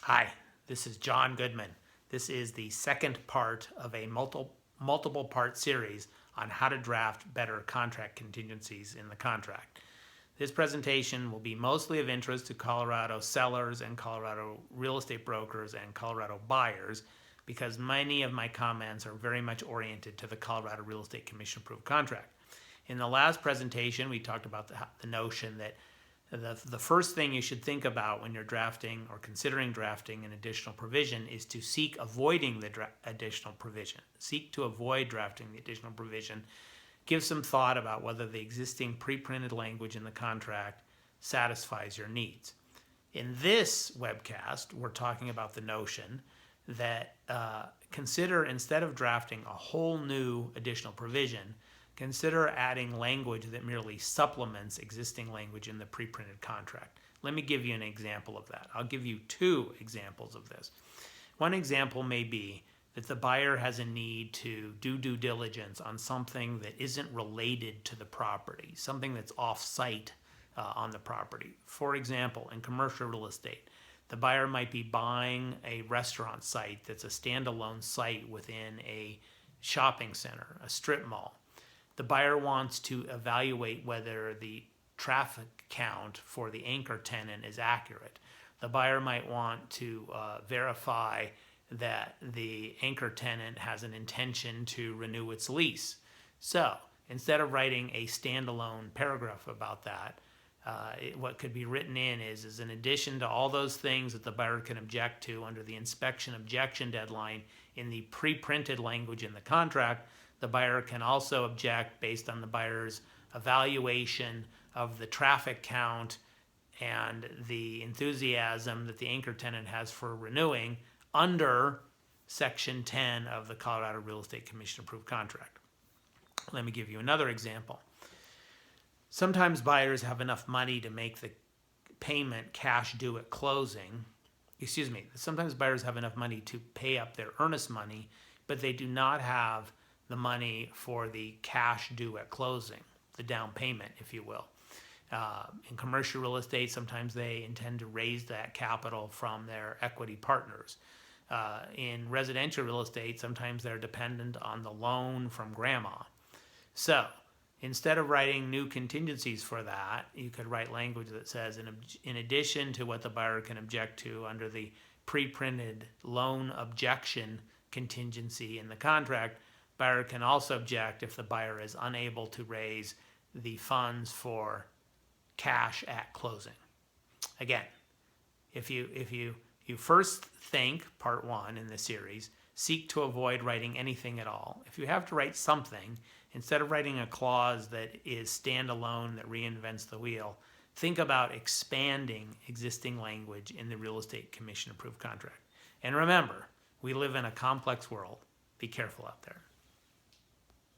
Hi, this is John Goodman. This is the second part of a multiple part series on how to draft better contract contingencies in the contract. This presentation will be mostly of interest to Colorado sellers and Colorado real estate brokers and Colorado buyers because many of my comments are very much oriented to the Colorado Real Estate Commission approved contract. In the last presentation, we talked about the notion that the first thing you should think about when you're drafting or considering drafting an additional provision is to seek avoiding the additional provision. Seek to avoid drafting the additional provision. Give some thought about whether the existing pre-printed language in the contract satisfies your needs. In this webcast, we're talking about the notion that consider, instead of drafting a whole new additional provision, consider adding language that merely supplements existing language in the pre-printed contract. Let me give you an example of that. I'll give you two examples of this. One example may be that the buyer has a need to do due diligence on something that isn't related to the property, something that's off-site on the property. For example, in commercial real estate, the buyer might be buying a restaurant site that's a standalone site within a shopping center, a strip mall. The buyer wants to evaluate whether the traffic count for the anchor tenant is accurate. The buyer might want to verify that the anchor tenant has an intention to renew its lease. So instead of writing a standalone paragraph about that, what could be written in is in addition to all those things that the buyer can object to under the inspection objection deadline in the pre-printed language in the contract, the buyer can also object based on the buyer's evaluation of the traffic count and the enthusiasm that the anchor tenant has for renewing under Section 10 of the Colorado Real Estate Commission approved contract. Let me give you another example. Sometimes buyers have enough money to make the payment cash due at closing. Sometimes buyers have enough money to pay up their earnest money, but they do not have the money for the cash due at closing, the down payment, if you will. In commercial real estate, sometimes they intend to raise that capital from their equity partners. In residential real estate, sometimes they're dependent on the loan from grandma. So instead of writing new contingencies for that, you could write language that says, in addition to what the buyer can object to under the pre-printed loan objection contingency in the contract, buyer can also object if the buyer is unable to raise the funds for cash at closing. Again, if you first think, part one in the series, seek to avoid writing anything at all. If you have to write something, instead of writing a clause that is standalone, that reinvents the wheel, think about expanding existing language in the Real Estate Commission approved contract. And remember, we live in a complex world. Be careful out there.